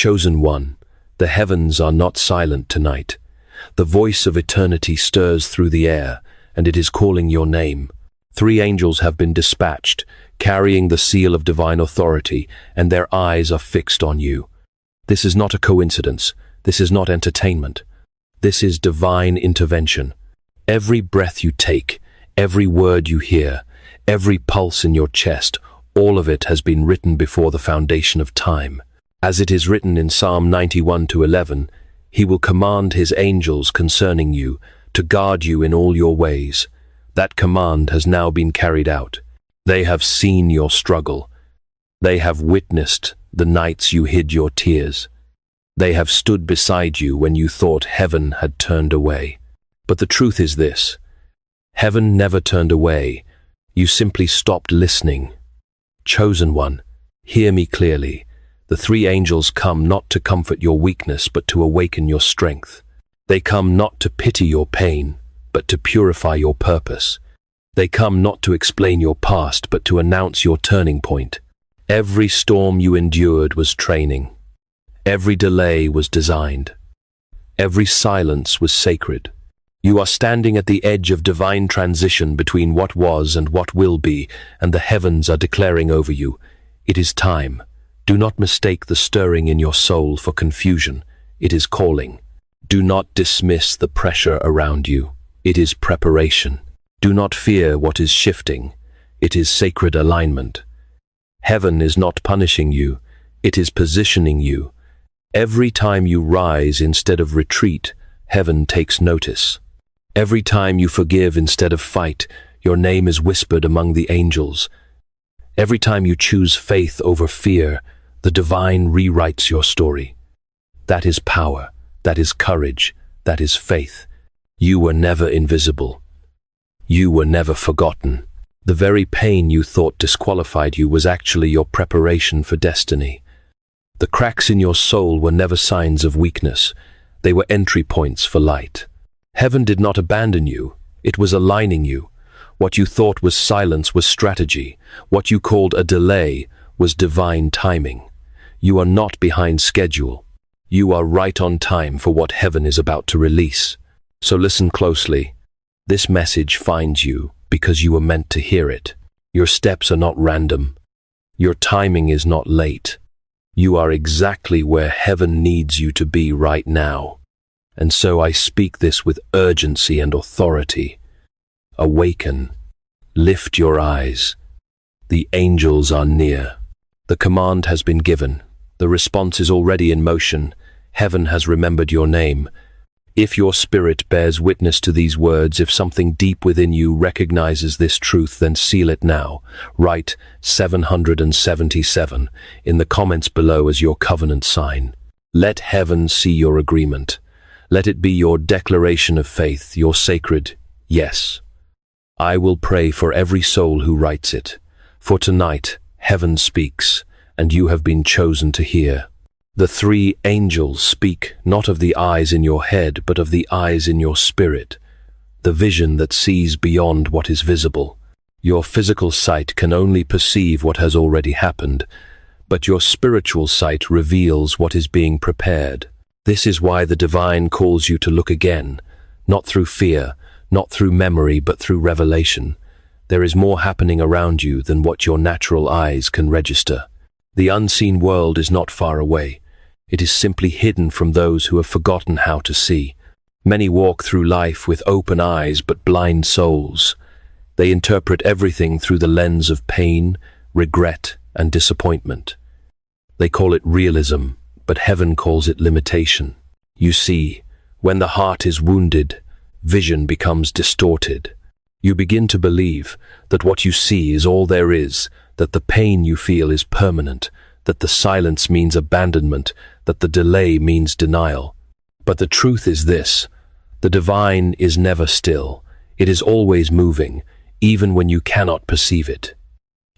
Chosen one, the heavens are not silent tonight. The voice of eternity stirs through the air, and it is calling your name. 3 angels have been dispatched, carrying the seal of divine authority, and their eyes are fixed on you. This is not a coincidence. This is not entertainment. This is divine intervention. Every breath you take, every word you hear, every pulse in your chest, all of it has been written before the foundation of time. As it is written in Psalm 91:11, He will command His angels concerning you, to guard you in all your ways. That command has now been carried out. They have seen your struggle. They have witnessed the nights you hid your tears. They have stood beside you when you thought heaven had turned away. But the truth is this: heaven never turned away. You simply stopped listening. Chosen one, hear me clearly. The 3 angels come not to comfort your weakness, but to awaken your strength. They come not to pity your pain, but to purify your purpose. They come not to explain your past, but to announce your turning point. Every storm you endured was training. Every delay was designed. Every silence was sacred. You are standing at the edge of divine transition between what was and what will be, and the heavens are declaring over you, it is time. Do not mistake the stirring in your soul for confusion. It is calling. Do not dismiss the pressure around you. It is preparation. Do not fear what is shifting. It is sacred alignment. Heaven is not punishing you. It is positioning you. Every time you rise instead of retreat, heaven takes notice. Every time you forgive instead of fight, your name is whispered among the angels. Every time you choose faith over fear, the divine rewrites your story. That is power. That is courage. That is faith. You were never invisible. You were never forgotten. The very pain you thought disqualified you was actually your preparation for destiny. The cracks in your soul were never signs of weakness. They were entry points for light. Heaven did not abandon you. It was aligning you. What you thought was silence was strategy. What you called a delay was divine timing. You are not behind schedule. You are right on time for what heaven is about to release. So listen closely. This message finds you because you were meant to hear it. Your steps are not random. Your timing is not late. You are exactly where heaven needs you to be right now. And so I speak this with urgency and authority. Awaken. Lift your eyes. The angels are near. The command has been given. The response is already in motion. Heaven has remembered your name. If your spirit bears witness to these words, if something deep within you recognizes this truth, then seal it now. Write 777 in the comments below as your covenant sign. Let heaven see your agreement. Let it be your declaration of faith, your sacred yes. I will pray for every soul who writes it. For tonight, heaven speaks, and you have been chosen to hear. The 3 angels speak not of the eyes in your head, but of the eyes in your spirit, the vision that sees beyond what is visible. Your physical sight can only perceive what has already happened, but your spiritual sight reveals what is being prepared. This is why the divine calls you to look again, not through fear, not through memory, but through revelation. There is more happening around you than what your natural eyes can register. The unseen world is not far away. It is simply hidden from those who have forgotten how to see. Many walk through life with open eyes but blind souls. They interpret everything through the lens of pain, regret, and disappointment. They call it realism, but heaven calls it limitation. You see, when the heart is wounded, vision becomes distorted. You begin to believe that what you see is all there is, that the pain you feel is permanent, that the silence means abandonment, that the delay means denial. But the truth is this: the divine is never still. It is always moving, even when you cannot perceive it.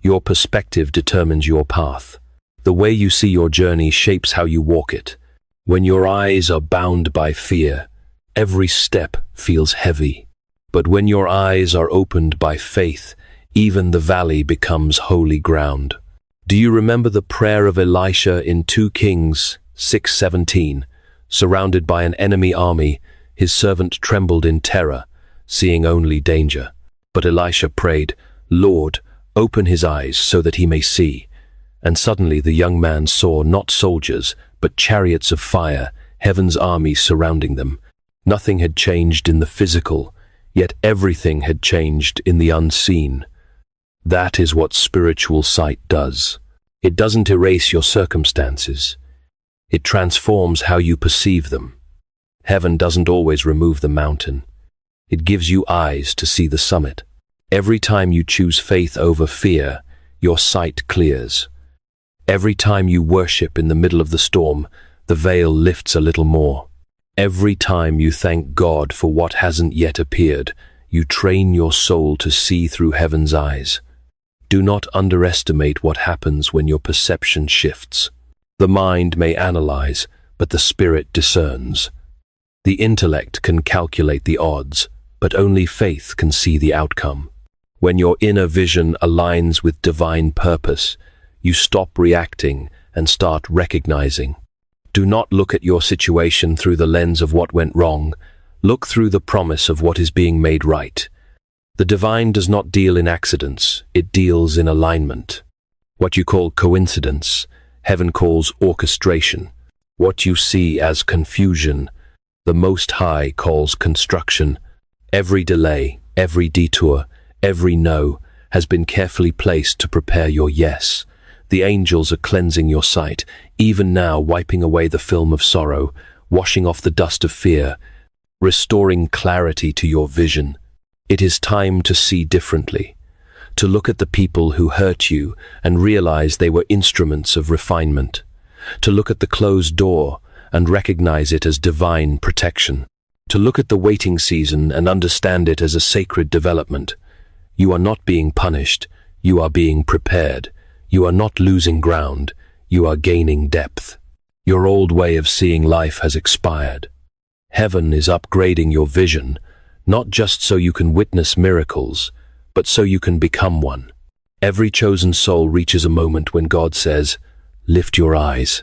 Your perspective determines your path. The way you see your journey shapes how you walk it. When your eyes are bound by fear, every step feels heavy. But when your eyes are opened by faith, even the valley becomes holy ground. Do you remember the prayer of Elisha in 2 Kings 6:17. Surrounded by an enemy army, his servant trembled in terror, seeing only danger. But Elisha prayed, "Lord, open his eyes so that he may see." And suddenly the young man saw not soldiers, but chariots of fire, heaven's army surrounding them. Nothing had changed in the physical, yet everything had changed in the unseen. That is what spiritual sight does. It doesn't erase your circumstances. It transforms how you perceive them. Heaven doesn't always remove the mountain. It gives you eyes to see the summit. Every time you choose faith over fear, your sight clears. Every time you worship in the middle of the storm, the veil lifts a little more. Every time you thank God for what hasn't yet appeared, you train your soul to see through heaven's eyes. Do not underestimate what happens when your perception shifts. The mind may analyze, but the spirit discerns. The intellect can calculate the odds, but only faith can see the outcome. When your inner vision aligns with divine purpose, you stop reacting and start recognizing. Do not look at your situation through the lens of what went wrong. Look through the promise of what is being made right. The divine does not deal in accidents, it deals in alignment. What you call coincidence, heaven calls orchestration. What you see as confusion, the Most High calls construction. Every delay, every detour, every no has been carefully placed to prepare your yes. The angels are cleansing your sight, even now wiping away the film of sorrow, washing off the dust of fear, restoring clarity to your vision. It is time to see differently, to look at the people who hurt you and realize they were instruments of refinement, to look at the closed door and recognize it as divine protection, to look at the waiting season and understand it as a sacred development. You are not being punished, you are being prepared. You are not losing ground, you are gaining depth. Your old way of seeing life has expired. Heaven is upgrading your vision, not just so you can witness miracles, but so you can become one. Every chosen soul reaches a moment when God says, "Lift your eyes."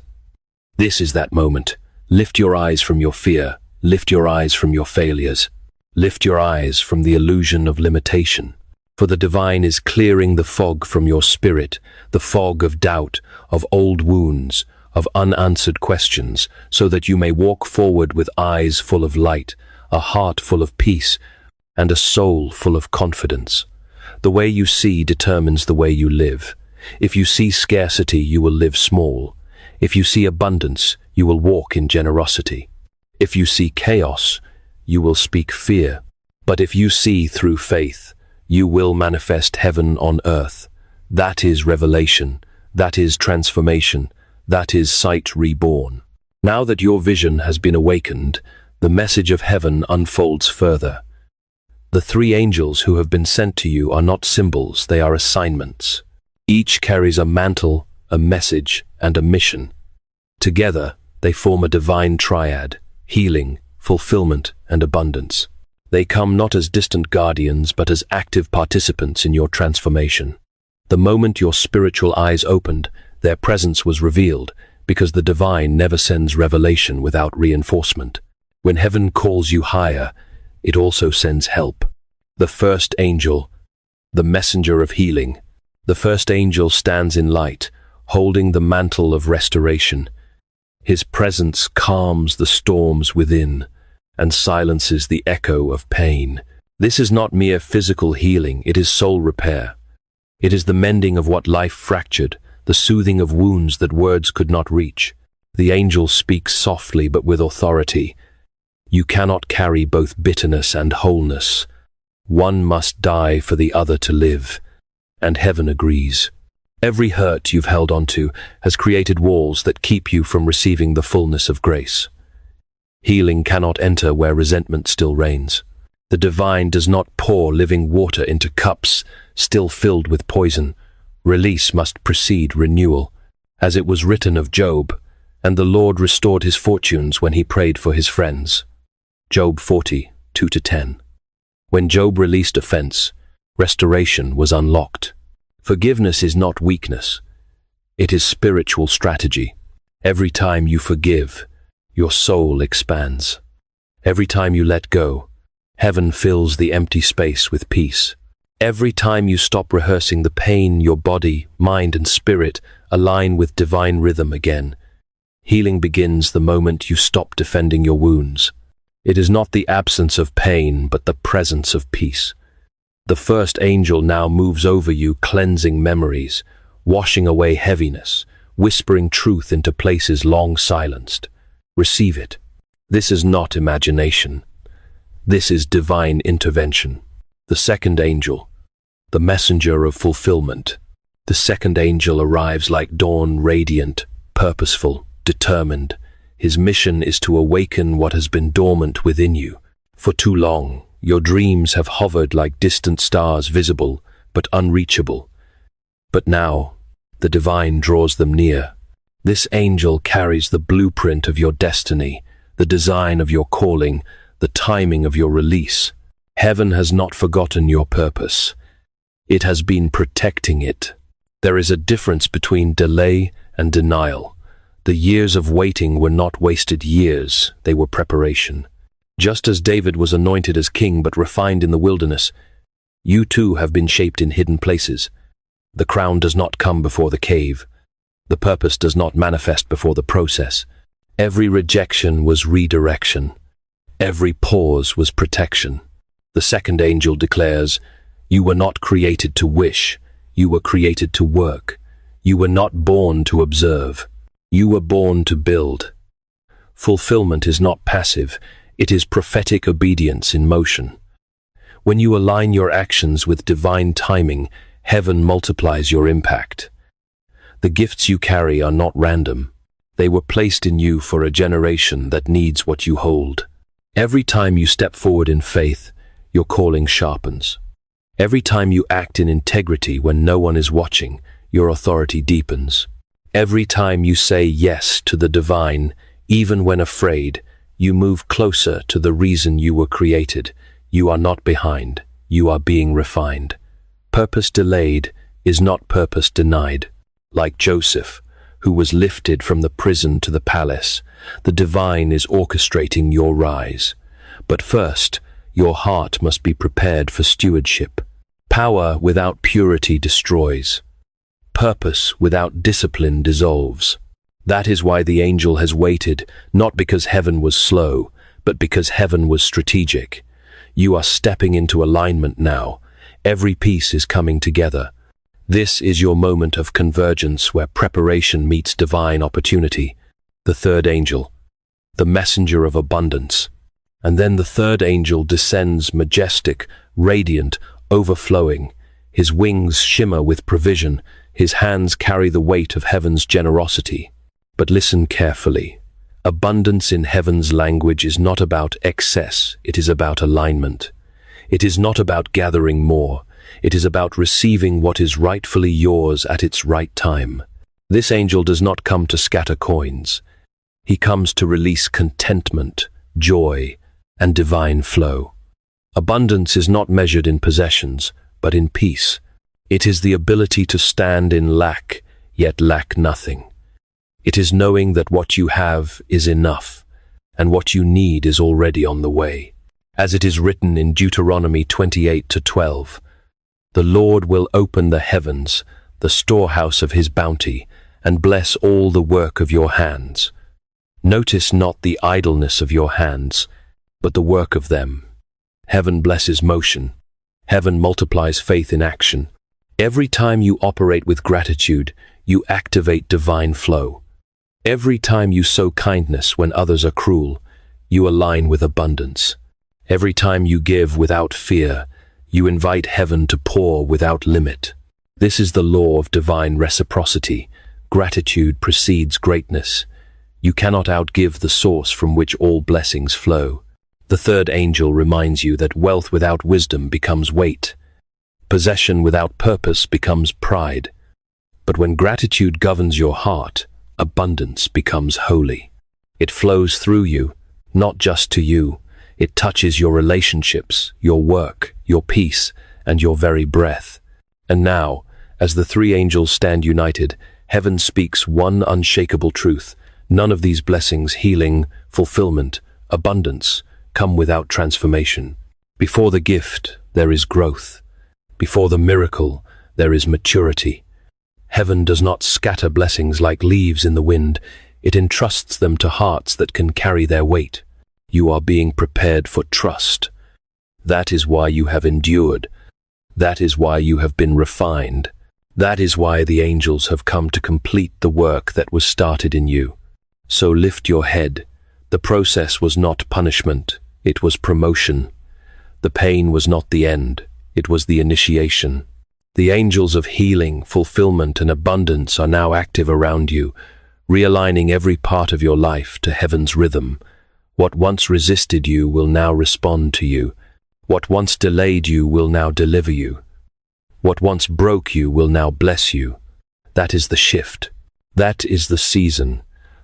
This is that moment. Lift your eyes from your fear. Lift your eyes from your failures. Lift your eyes from the illusion of limitation. For the divine is clearing the fog from your spirit, the fog of doubt, of old wounds, of unanswered questions, so that you may walk forward with eyes full of light, a heart full of peace, and a soul full of confidence. The way you see determines the way you live. If you see scarcity, you will live small. If you see abundance, you will walk in generosity. If you see chaos, you will speak fear. But if you see through faith, you will manifest heaven on earth. That is revelation. That is transformation. That is sight reborn. Now that your vision has been awakened, the message of heaven unfolds further. The three angels who have been sent to you are not symbols, they are assignments. Each carries a mantle, a message, and a mission. Together, they form a divine triad: healing, fulfillment, and abundance. They come not as distant guardians, but as active participants in your transformation. The moment your spiritual eyes opened, their presence was revealed, because the divine never sends revelation without reinforcement. When heaven calls you higher, it also sends help. The first angel, the messenger of healing. The first angel stands in light, holding the mantle of restoration. His presence calms the storms within and silences the echo of pain. This is not mere physical healing, it is soul repair. It is the mending of what life fractured, the soothing of wounds that words could not reach. The angel speaks softly but with authority. You cannot carry both bitterness and wholeness. One must die for the other to live. And heaven agrees. Every hurt you've held onto has created walls that keep you from receiving the fullness of grace. Healing cannot enter where resentment still reigns. The divine does not pour living water into cups still filled with poison. Release must precede renewal, as it was written of Job, and the Lord restored his fortunes when he prayed for his friends. Job 40, 2-10. When Job released offense, restoration was unlocked. Forgiveness is not weakness. It is spiritual strategy. Every time you forgive, your soul expands. Every time you let go, heaven fills the empty space with peace. Every time you stop rehearsing the pain, your body, mind, and spirit align with divine rhythm again. Healing begins the moment you stop defending your wounds. It is not the absence of pain, but the presence of peace. The first angel now moves over you, cleansing memories, washing away heaviness, whispering truth into places long silenced. Receive it. This is not imagination. This is divine intervention. The second angel, the messenger of fulfillment. The second angel arrives like dawn, radiant, purposeful, determined. His mission is to awaken what has been dormant within you. For too long, your dreams have hovered like distant stars, visible but unreachable. But now, the divine draws them near. This angel carries the blueprint of your destiny, the design of your calling, the timing of your release. Heaven has not forgotten your purpose. It has been protecting it. There is a difference between delay and denial. The years of waiting were not wasted years, they were preparation. Just as David was anointed as king but refined in the wilderness, you too have been shaped in hidden places. The crown does not come before the cave. The purpose does not manifest before the process. Every rejection was redirection. Every pause was protection. The second angel declares, you were not created to wish, you were created to work. You were not born to observe. You were born to build. Fulfillment is not passive, it is prophetic obedience in motion. When you align your actions with divine timing, heaven multiplies your impact. The gifts you carry are not random. They were placed in you for a generation that needs what you hold. Every time you step forward in faith, your calling sharpens. Every time you act in integrity when no one is watching, your authority deepens. Every time you say yes to the divine, even when afraid, you move closer to the reason you were created. You are not behind, you are being refined. Purpose delayed is not purpose denied. Like Joseph, who was lifted from the prison to the palace, the divine is orchestrating your rise. But first, your heart must be prepared for stewardship. Power without purity destroys. Purpose without discipline dissolves. That is why the angel has waited, not because heaven was slow, but because heaven was strategic. You are stepping into alignment now. Every piece is coming together. This is your moment of convergence where preparation meets divine opportunity. The third angel, the messenger of abundance. And then the third angel descends majestic, radiant, overflowing. His wings shimmer with provision. His hands carry the weight of heaven's generosity. But listen carefully. Abundance in heaven's language is not about excess, it is about alignment. It is not about gathering more, it is about receiving what is rightfully yours at its right time. This angel does not come to scatter coins. He comes to release contentment, joy, and divine flow. Abundance is not measured in possessions, but in peace. It is the ability to stand in lack, yet lack nothing. It is knowing that what you have is enough, and what you need is already on the way. As it is written in Deuteronomy 28:12, the Lord will open the heavens, the storehouse of his bounty, and bless all the work of your hands. Notice not the idleness of your hands, but the work of them. Heaven blesses motion. Heaven multiplies faith in action. Every time you operate with gratitude, you activate divine flow. Every time you sow kindness when others are cruel, you align with abundance. Every time you give without fear, you invite heaven to pour without limit. This is the law of divine reciprocity. Gratitude precedes greatness. You cannot outgive the source from which all blessings flow. The third angel reminds you that wealth without wisdom becomes weight. Possession without purpose becomes pride. But when gratitude governs your heart, abundance becomes holy. It flows through you, not just to you. It touches your relationships, your work, your peace, and your very breath. And now, as the three angels stand united, heaven speaks one unshakable truth. None of these blessings, healing, fulfillment, abundance, come without transformation. Before the gift, there is growth. Before the miracle, there is maturity. Heaven does not scatter blessings like leaves in the wind. It entrusts them to hearts that can carry their weight. You are being prepared for trust. That is why you have endured. That is why you have been refined. That is why the angels have come to complete the work that was started in you. So lift your head. The process was not punishment, it was promotion. The pain was not the end, it was the initiation. The angels of healing, fulfillment, and abundance are now active around you, realigning every part of your life to heaven's rhythm. What once resisted you will now respond to you. What once delayed you will now deliver you. What once broke you will now bless you. That is the shift. That is the season.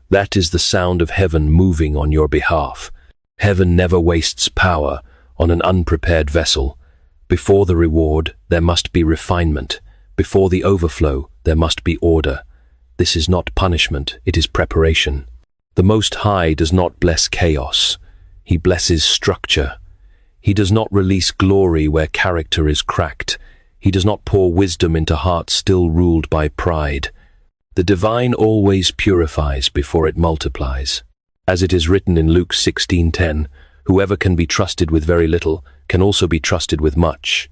That is the sound of heaven moving on your behalf. Heaven never wastes power on an unprepared vessel. Before the reward, there must be refinement. Before the overflow, there must be order. This is not punishment, it is preparation. The Most High does not bless chaos. He blesses structure. He does not release glory where character is cracked. He does not pour wisdom into hearts still ruled by pride. The divine always purifies before it multiplies. As it is written in Luke 16:10, whoever can be trusted with very little can also be trusted with much.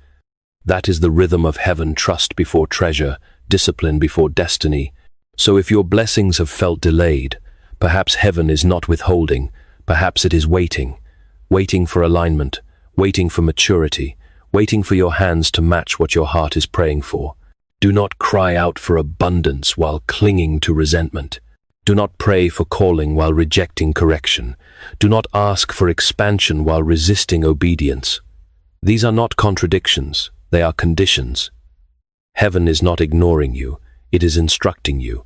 That is the rhythm of heaven, trust before treasure, discipline before destiny. So if your blessings have felt delayed, perhaps heaven is not withholding, perhaps it is waiting for alignment, waiting for maturity, waiting for your hands to match what your heart is praying for. Do not cry out for abundance while clinging to resentment. Do not pray for calling while rejecting correction. Do not ask for expansion while resisting obedience. These are not contradictions, they are conditions. Heaven is not ignoring you, it is instructing you.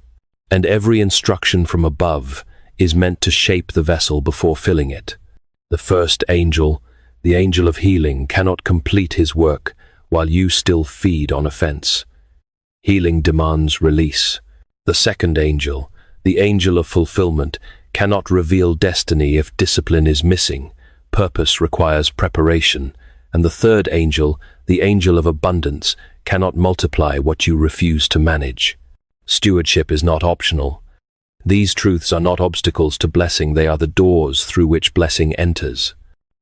And every instruction from above is meant to shape the vessel before filling it. The first angel, the angel of healing, cannot complete his work while you still feed on offense. Healing demands release. The second angel, the angel of fulfillment, cannot reveal destiny if discipline is missing. Purpose requires preparation. And the third angel, the angel of abundance, cannot multiply what you refuse to manage. Stewardship is not optional. These truths are not obstacles to blessing, they are the doors through which blessing enters.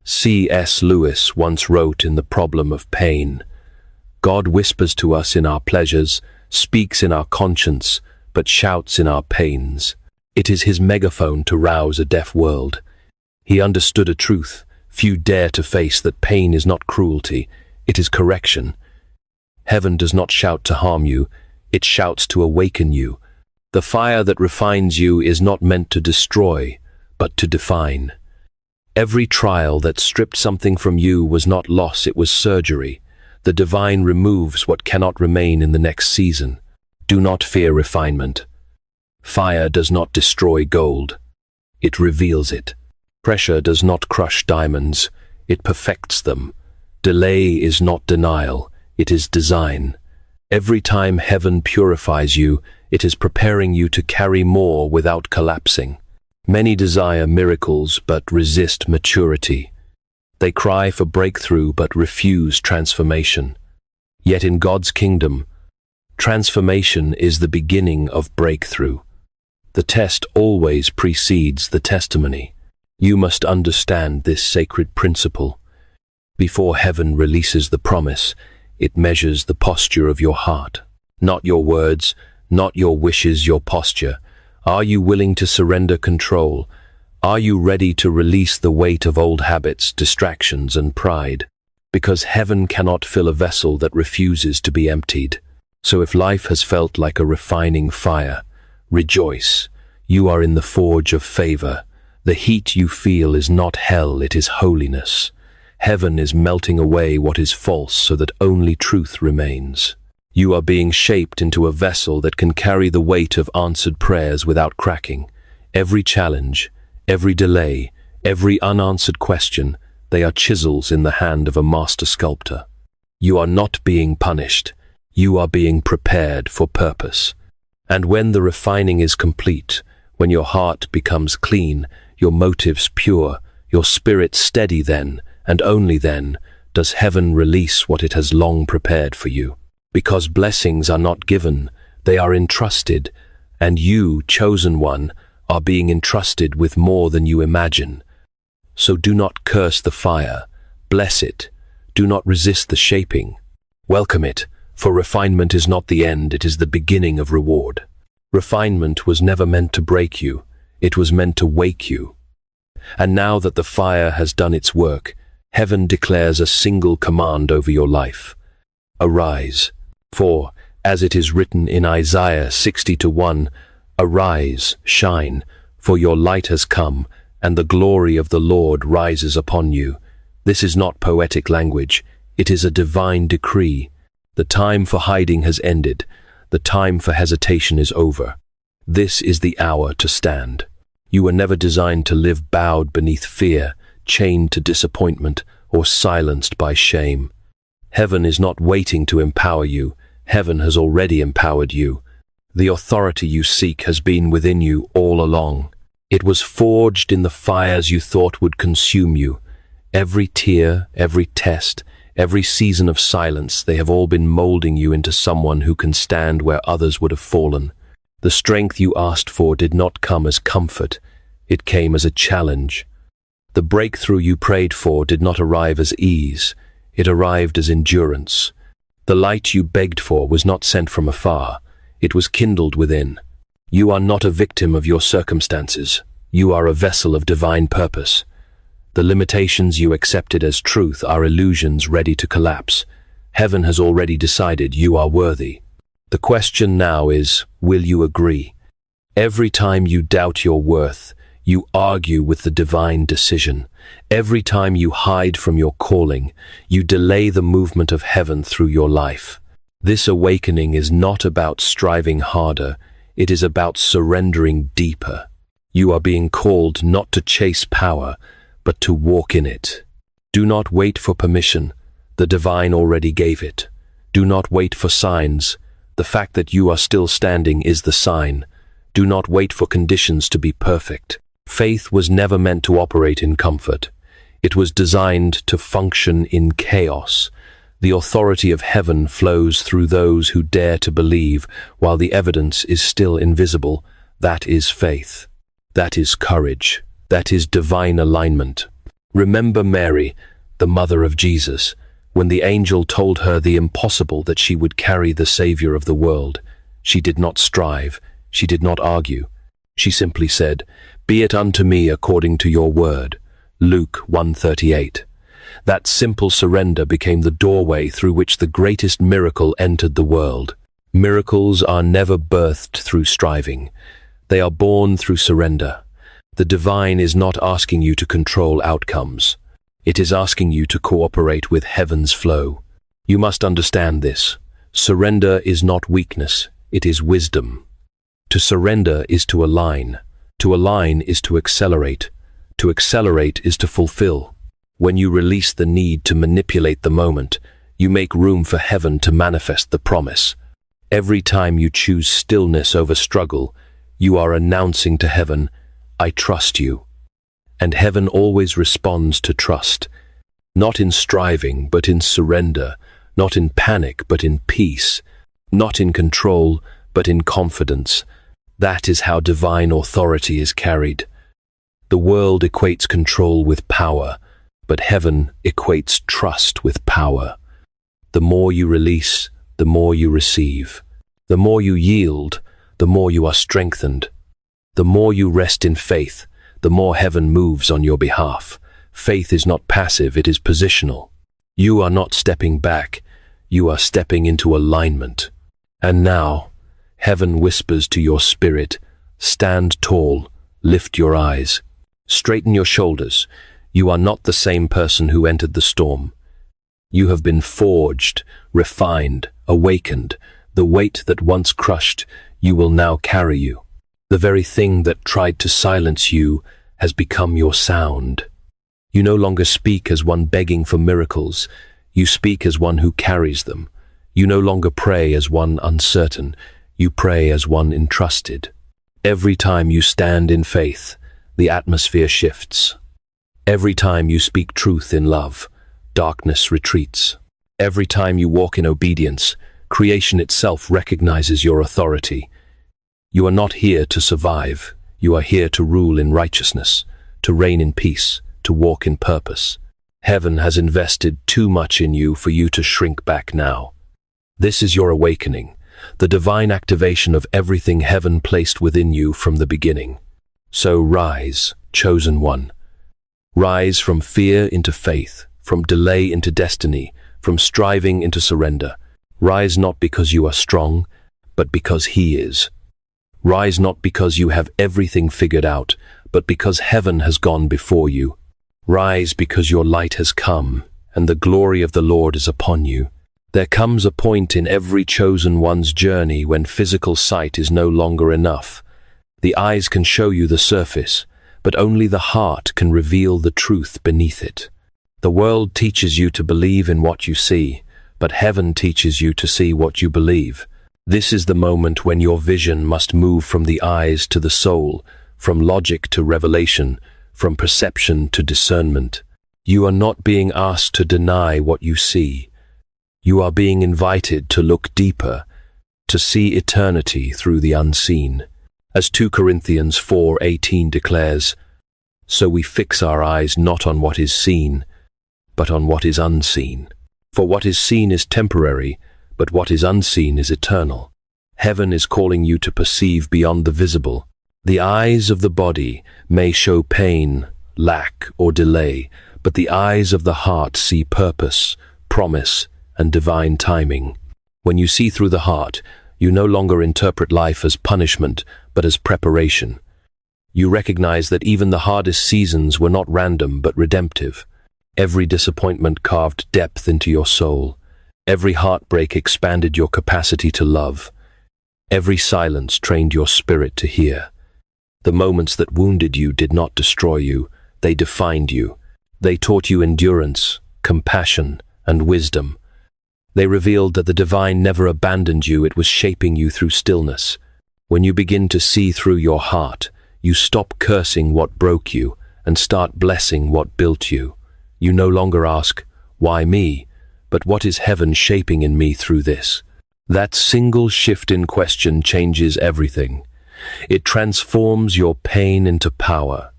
C.S. Lewis once wrote in The Problem of Pain, God whispers to us in our pleasures, speaks in our conscience, but shouts in our pains. It is his megaphone to rouse a deaf world. He understood a truth few dare to face, that pain is not cruelty, it is correction. Heaven does not shout to harm you, it shouts to awaken you. The fire that refines you is not meant to destroy, but to define. Every trial that stripped something from you was not loss, it was surgery. The divine removes what cannot remain in the next season. Do not fear refinement. Fire does not destroy gold, it reveals it. Pressure does not crush diamonds, it perfects them. Delay is not denial, it is design. Every time heaven purifies you, it is preparing you to carry more without collapsing. Many desire miracles but resist maturity. They cry for breakthrough but refuse transformation. Yet in God's kingdom, transformation is the beginning of breakthrough. The test always precedes the testimony. You must understand this sacred principle. Before heaven releases the promise, it measures the posture of your heart. Not your words, not your wishes, your posture. Are you willing to surrender control? Are you ready to release the weight of old habits, distractions, and pride? Because heaven cannot fill a vessel that refuses to be emptied. So if life has felt like a refining fire, rejoice. You are in the forge of favor. The heat you feel is not hell, it is holiness. Heaven is melting away what is false so that only truth remains. You are being shaped into a vessel that can carry the weight of answered prayers without cracking. Every challenge, every delay, every unanswered question, they are chisels in the hand of a master sculptor. You are not being punished. You are being prepared for purpose. And when the refining is complete, When your heart becomes clean, your motives pure, your spirit steady, then, and only then, does heaven release what it has long prepared for you. Because blessings are not given, they are entrusted, and you, chosen one, are being entrusted with more than you imagine. So do not curse the fire, bless it. Do not resist the shaping. Welcome it, for refinement is not the end, it is the beginning of reward. Refinement was never meant to break you, it was meant to wake you. And now that the fire has done its work, heaven declares a single command over your life. Arise. For, as it is written in Isaiah 60:1, arise, shine, for your light has come, and the glory of the Lord rises upon you. This is not poetic language, it is a divine decree. The time for hiding has ended, the time for hesitation is over. This is the hour to stand. You were never designed to live bowed beneath fear, chained to disappointment, or silenced by shame. Heaven is not waiting to empower you, heaven has already empowered you. The authority you seek has been within you all along. It was forged in the fires you thought would consume you. Every tear, every test, every season of silence, they have all been molding you into someone who can stand where others would have fallen. The strength you asked for did not come as comfort, it came as a challenge. The breakthrough you prayed for did not arrive as ease, it arrived as endurance. The light you begged for was not sent from afar, it was kindled within. You are not a victim of your circumstances, you are a vessel of divine purpose. The limitations you accepted as truth are illusions ready to collapse. Heaven has already decided you are worthy. The question now is, will you agree? Every time you doubt your worth, you argue with the divine decision. Every time you hide from your calling, you delay the movement of heaven through your life. This awakening is not about striving harder, it is about surrendering deeper. You are being called not to chase power, but to walk in it. Do not wait for permission, the divine already gave it. Do not wait for signs, the fact that you are still standing is the sign. Do not wait for conditions to be perfect. Faith was never meant to operate in comfort. It was designed to function in chaos. The authority of heaven flows through those who dare to believe while the evidence is still invisible. That is faith. That is courage. That is divine alignment. Remember Mary, the mother of Jesus, when the angel told her the impossible, that she would carry the Savior of the world. She did not strive. She did not argue. She simply said, "Be it unto me according to your word." Luke 1:38. That simple surrender became the doorway through which the greatest miracle entered the world. Miracles are never birthed through striving. They are born through surrender. The divine is not asking you to control outcomes. It is asking you to cooperate with heaven's flow. You must understand this. Surrender is not weakness, it is wisdom. To surrender is to align. To align is to accelerate. To accelerate is to fulfill. When you release the need to manipulate the moment, you make room for heaven to manifest the promise. Every time you choose stillness over struggle, you are announcing to heaven, "I trust you." And heaven always responds to trust, not in striving, but in surrender, not in panic, but in peace, not in control, but in confidence. That is how divine authority is carried. The world equates control with power, but heaven equates trust with power. The more you release, the more you receive. The more you yield, the more you are strengthened. The more you rest in faith, the more heaven moves on your behalf. Faith is not passive, it is positional. You are not stepping back, you are stepping into alignment. And now, heaven whispers to your spirit, stand tall, lift your eyes, straighten your shoulders. You are not the same person who entered the storm. You have been forged, refined, awakened. The weight that once crushed you will now carry you. The very thing that tried to silence you has become your sound. You no longer speak as one begging for miracles. You speak as one who carries them. You no longer pray as one uncertain. You pray as one entrusted. Every time you stand in faith, the atmosphere shifts. Every time you speak truth in love, darkness retreats. Every time you walk in obedience, creation itself recognizes your authority. You are not here to survive. You are here to rule in righteousness, to reign in peace, to walk in purpose. Heaven has invested too much in you for you to shrink back now. This is your awakening, the divine activation of everything heaven placed within you from the beginning. So rise, chosen one. Rise from fear into faith, from delay into destiny, from striving into surrender. Rise not because you are strong, but because He is. Rise not because you have everything figured out, but because heaven has gone before you. Rise because your light has come, and the glory of the Lord is upon you. There comes a point in every chosen one's journey when physical sight is no longer enough. The eyes can show you the surface, but only the heart can reveal the truth beneath it. The world teaches you to believe in what you see, but heaven teaches you to see what you believe. This is the moment when your vision must move from the eyes to the soul, from logic to revelation, from perception to discernment. You are not being asked to deny what you see. You are being invited to look deeper, to see eternity through the unseen. As 2 Corinthians 4:18 declares, "So we fix our eyes not on what is seen, but on what is unseen. For what is seen is temporary, but what is unseen is eternal." Heaven is calling you to perceive beyond the visible. The eyes of the body may show pain, lack, or delay, but the eyes of the heart see purpose, promise, and divine timing. When you see through the heart, you no longer interpret life as punishment, but as preparation. You recognize that even the hardest seasons were not random, but redemptive. Every disappointment carved depth into your soul. Every heartbreak expanded your capacity to love. Every silence trained your spirit to hear. The moments that wounded you did not destroy you, they defined you. They taught you endurance, compassion, and wisdom. They revealed that the divine never abandoned you, it was shaping you through stillness. When you begin to see through your heart, you stop cursing what broke you and start blessing what built you. You no longer ask, "Why me?" but "What is heaven shaping in me through this?" That single shift in question changes everything. It transforms your pain into power,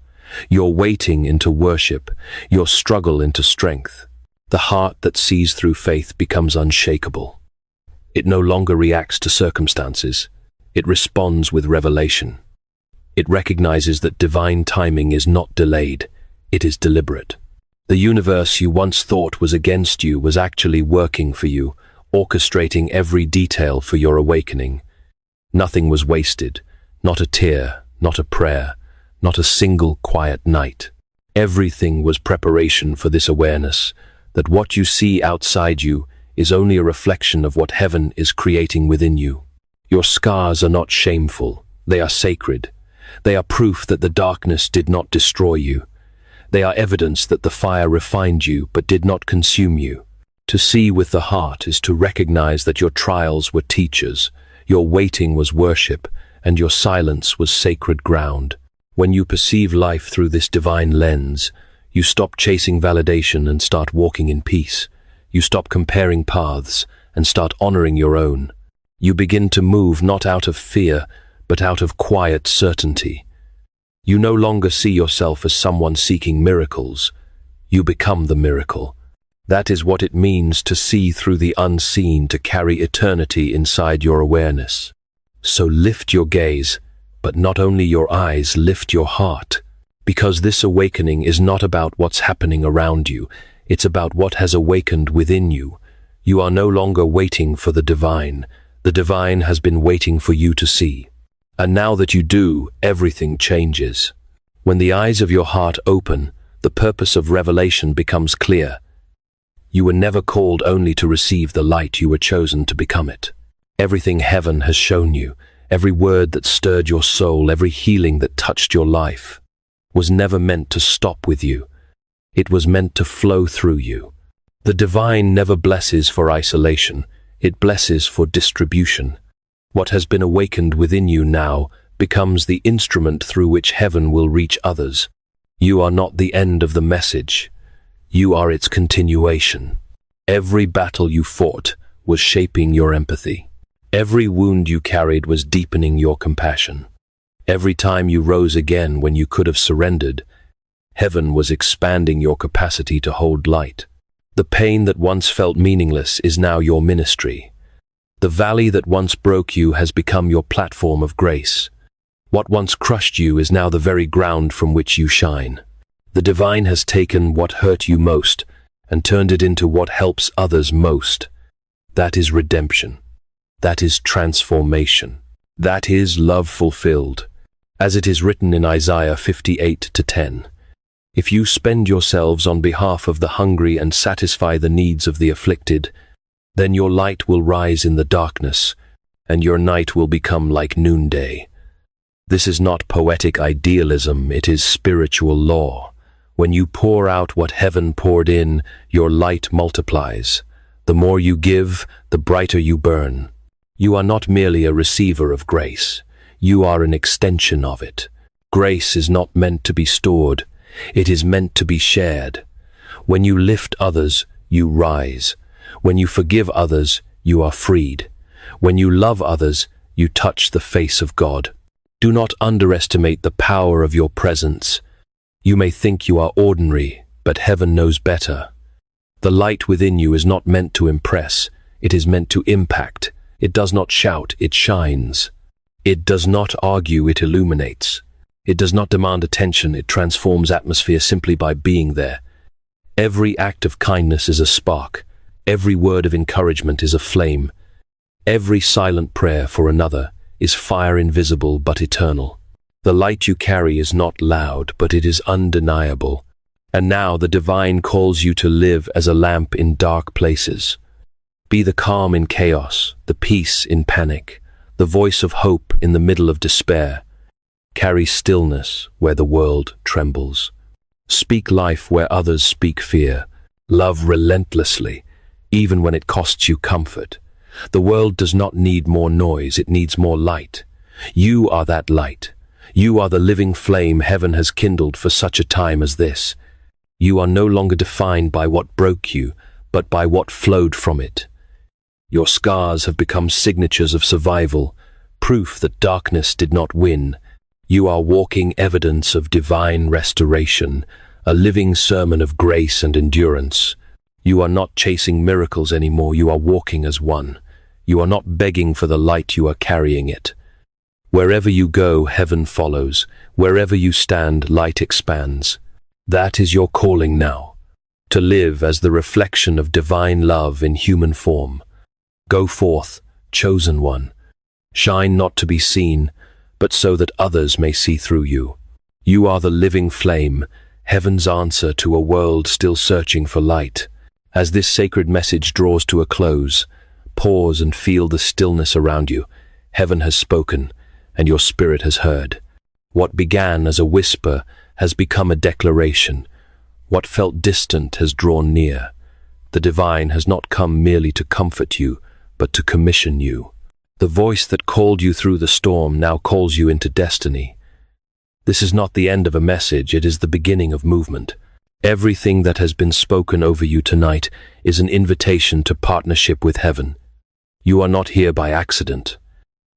your waiting into worship, your struggle into strength. The heart that sees through faith becomes unshakable. It no longer reacts to circumstances. It responds with revelation. It recognizes that divine timing is not delayed, it is deliberate. The universe you once thought was against you was actually working for you, orchestrating every detail for your awakening. Nothing was wasted, not a tear, not a prayer, not a single quiet night. Everything was preparation for this awareness, that what you see outside you is only a reflection of what heaven is creating within you. Your scars are not shameful, they are sacred. They are proof that the darkness did not destroy you. They are evidence that the fire refined you but did not consume you. To see with the heart is to recognize that your trials were teachers, your waiting was worship, and your silence was sacred ground. When you perceive life through this divine lens, you stop chasing validation and start walking in peace. You stop comparing paths and start honoring your own. You begin to move not out of fear, but out of quiet certainty. You no longer see yourself as someone seeking miracles. You become the miracle. That is what it means to see through the unseen, to carry eternity inside your awareness. So lift your gaze, but not only your eyes, lift your heart. Because this awakening is not about what's happening around you, it's about what has awakened within you. You are no longer waiting for the divine has been waiting for you to see. And now that you do, everything changes. When the eyes of your heart open, the purpose of revelation becomes clear. You were never called only to receive the light, you were chosen to become it. Everything heaven has shown you, every word that stirred your soul, every healing that touched your life, was never meant to stop with you. It was meant to flow through you. The divine never blesses for isolation, it blesses for distribution. What has been awakened within you now becomes the instrument through which heaven will reach others. You are not the end of the message. You are its continuation. Every battle you fought was shaping your empathy. Every wound you carried was deepening your compassion. Every time you rose again when you could have surrendered, heaven was expanding your capacity to hold light. The pain that once felt meaningless is now your ministry. The valley that once broke you has become your platform of grace. What once crushed you is now the very ground from which you shine. The divine has taken what hurt you most and turned it into what helps others most. That is redemption. That is transformation. That is love fulfilled. As it is written in Isaiah 58:10, if you spend yourselves on behalf of the hungry and satisfy the needs of the afflicted, then your light will rise in the darkness, and your night will become like noonday. This is not poetic idealism, it is spiritual law. When you pour out what heaven poured in, your light multiplies. The more you give, the brighter you burn. You are not merely a receiver of grace. You are an extension of it. Grace is not meant to be stored. It is meant to be shared. When you lift others, you rise. When you forgive others, you are freed. When you love others, you touch the face of God. Do not underestimate the power of your presence. You may think you are ordinary, but heaven knows better. The light within you is not meant to impress. It is meant to impact. It does not shout, it shines. It does not argue, it illuminates. It does not demand attention, it transforms atmosphere simply by being there. Every act of kindness is a spark. Every word of encouragement is a flame. Every silent prayer for another is fire invisible but eternal. The light you carry is not loud, but it is undeniable. And now the divine calls you to live as a lamp in dark places. Be the calm in chaos, the peace in panic, the voice of hope in the middle of despair. Carry stillness where the world trembles. Speak life where others speak fear. Love relentlessly, even when it costs you comfort. The world does not need more noise, it needs more light. You are that light. You are the living flame heaven has kindled for such a time as this. You are no longer defined by what broke you, but by what flowed from it. Your scars have become signatures of survival, proof that darkness did not win. You are walking evidence of divine restoration, a living sermon of grace and endurance. You are not chasing miracles anymore, you are walking as one. You are not begging for the light, you are carrying it. Wherever you go, heaven follows. Wherever you stand, light expands. That is your calling now, to live as the reflection of divine love in human form. Go forth, chosen one. Shine not to be seen, but so that others may see through you. You are the living flame, heaven's answer to a world still searching for light. As this sacred message draws to a close, pause and feel the stillness around you. Heaven has spoken, and your spirit has heard. What began as a whisper has become a declaration. What felt distant has drawn near. The divine has not come merely to comfort you, but to commission you. The voice that called you through the storm now calls you into destiny. This is not the end of a message, it is the beginning of movement. Everything that has been spoken over you tonight is an invitation to partnership with heaven. You are not here by accident.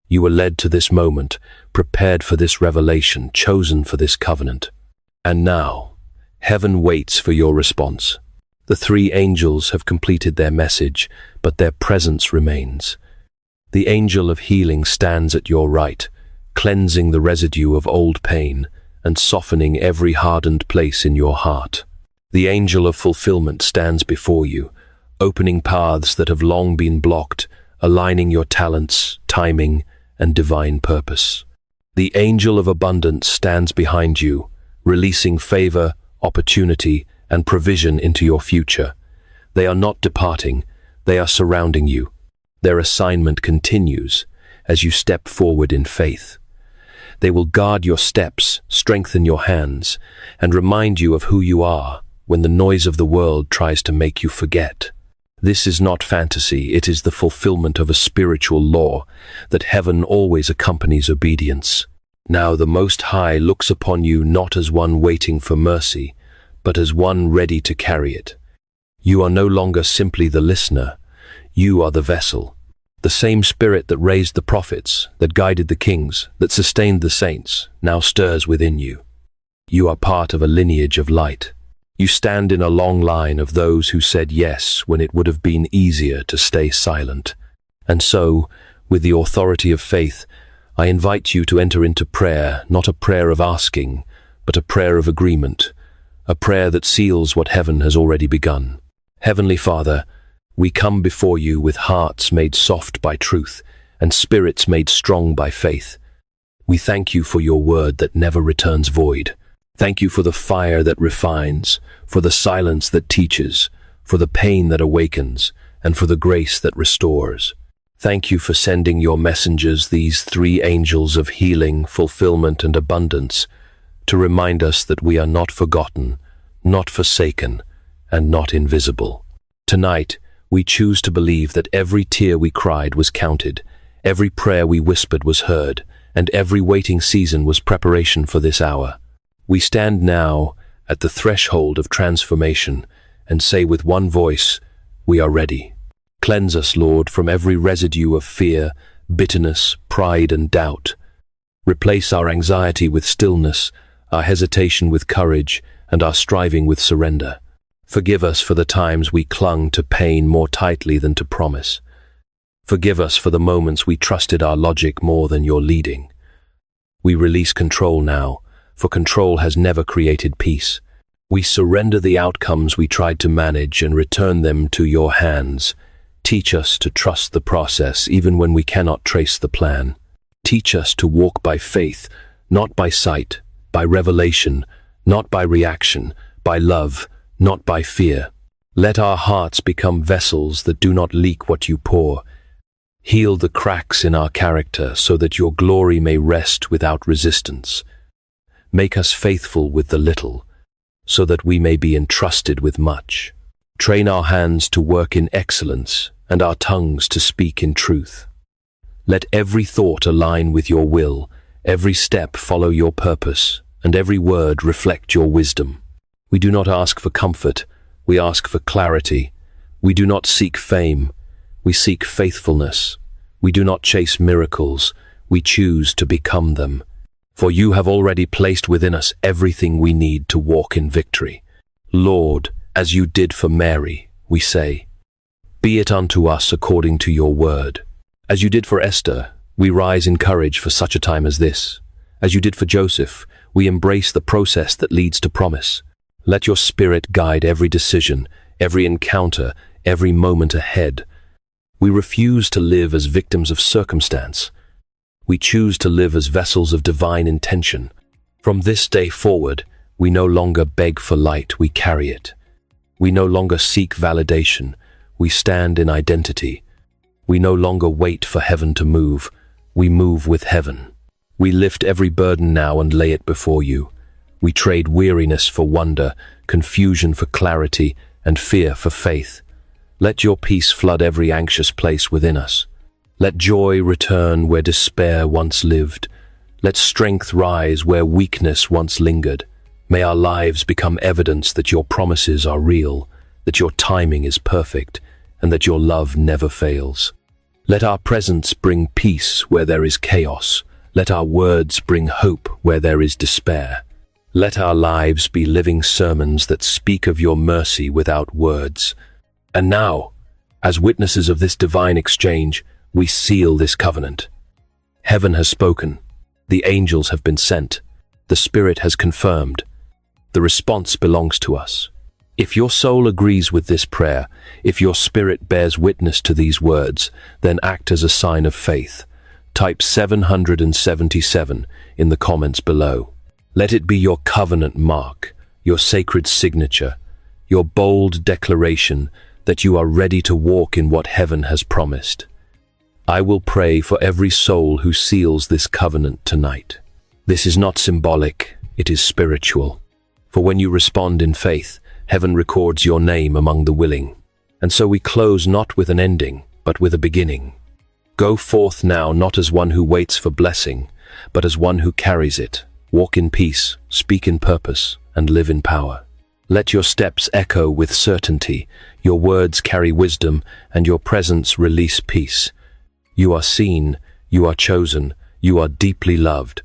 You were led to this moment, prepared for this revelation, chosen for this covenant. And now, heaven waits for your response. The three angels have completed their message, but their presence remains. The angel of healing stands at your right, cleansing the residue of old pain and softening every hardened place in your heart. The angel of fulfillment stands before you, opening paths that have long been blocked, aligning your talents, timing, and divine purpose. The angel of abundance stands behind you, releasing favor, opportunity, and provision into your future. They are not departing, they are surrounding you. Their assignment continues as you step forward in faith. They will guard your steps, strengthen your hands, and remind you of who you are when the noise of the world tries to make you forget. This is not fantasy, it is the fulfillment of a spiritual law that heaven always accompanies obedience. Now the Most High looks upon you not as one waiting for mercy, but as one ready to carry it. You are no longer simply the listener. You are the vessel. The same spirit that raised the prophets, that guided the kings, that sustained the saints, now stirs within you. You are part of a lineage of light. You stand in a long line of those who said yes when it would have been easier to stay silent. And so, with the authority of faith, I invite you to enter into prayer, not a prayer of asking, but a prayer of agreement, a prayer that seals what heaven has already begun. Heavenly Father, we come before you with hearts made soft by truth and spirits made strong by faith. We thank you for your word that never returns void. Thank you for the fire that refines, for the silence that teaches, for the pain that awakens, and for the grace that restores. Thank you for sending your messengers, these three angels of healing, fulfillment, and abundance, to remind us that we are not forgotten, not forsaken, and not invisible. Tonight, we choose to believe that every tear we cried was counted, every prayer we whispered was heard, and every waiting season was preparation for this hour. We stand now at the threshold of transformation and say with one voice, we are ready. Cleanse us, Lord, from every residue of fear, bitterness, pride, and doubt. Replace our anxiety with stillness, our hesitation with courage, and our striving with surrender. Forgive us for the times we clung to pain more tightly than to promise. Forgive us for the moments we trusted our logic more than your leading. We release control now, for control has never created peace. We surrender the outcomes we tried to manage and return them to your hands. Teach us to trust the process even when we cannot trace the plan. Teach us to walk by faith, not by sight, by revelation, not by reaction, by love, not by fear. Let our hearts become vessels that do not leak what you pour. Heal the cracks in our character so that your glory may rest without resistance. Make us faithful with the little, so that we may be entrusted with much. Train our hands to work in excellence and our tongues to speak in truth. Let every thought align with your will, every step follow your purpose, and every word reflect your wisdom. We do not ask for comfort, we ask for clarity. We do not seek fame, we seek faithfulness. We do not chase miracles, we choose to become them. For you have already placed within us everything we need to walk in victory. Lord, as you did for Mary, we say, be it unto us according to your word. As you did for Esther, we rise in courage for such a time as this. As you did for Joseph, we embrace the process that leads to promise. Let your spirit guide every decision, every encounter, every moment ahead. We refuse to live as victims of circumstance. We choose to live as vessels of divine intention. From this day forward, we no longer beg for light, we carry it. We no longer seek validation, we stand in identity. We no longer wait for heaven to move, we move with heaven. We lift every burden now and lay it before you. We trade weariness for wonder, confusion for clarity, and fear for faith. Let your peace flood every anxious place within us. Let joy return where despair once lived. Let strength rise where weakness once lingered. May our lives become evidence that your promises are real, that your timing is perfect, and that your love never fails. Let our presence bring peace where there is chaos. Let our words bring hope where there is despair. Let our lives be living sermons that speak of your mercy without words. And now, as witnesses of this divine exchange, we seal this covenant. Heaven has spoken. The angels have been sent. The Spirit has confirmed. The response belongs to us. If your soul agrees with this prayer, if your spirit bears witness to these words, then act as a sign of faith. Type 777 in the comments below. Let it be your covenant mark, your sacred signature, your bold declaration that you are ready to walk in what heaven has promised. I will pray for every soul who seals this covenant tonight. This is not symbolic, it is spiritual. For when you respond in faith, heaven records your name among the willing. And so we close not with an ending, but with a beginning. Go forth now not as one who waits for blessing, but as one who carries it. Walk in peace, speak in purpose, and live in power. Let your steps echo with certainty, your words carry wisdom, and your presence release peace. You are seen, you are chosen, you are deeply loved.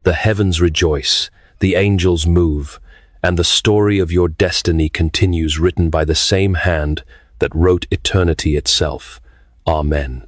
The heavens rejoice, the angels move, and the story of your destiny continues, written by the same hand that wrote eternity itself. Amen.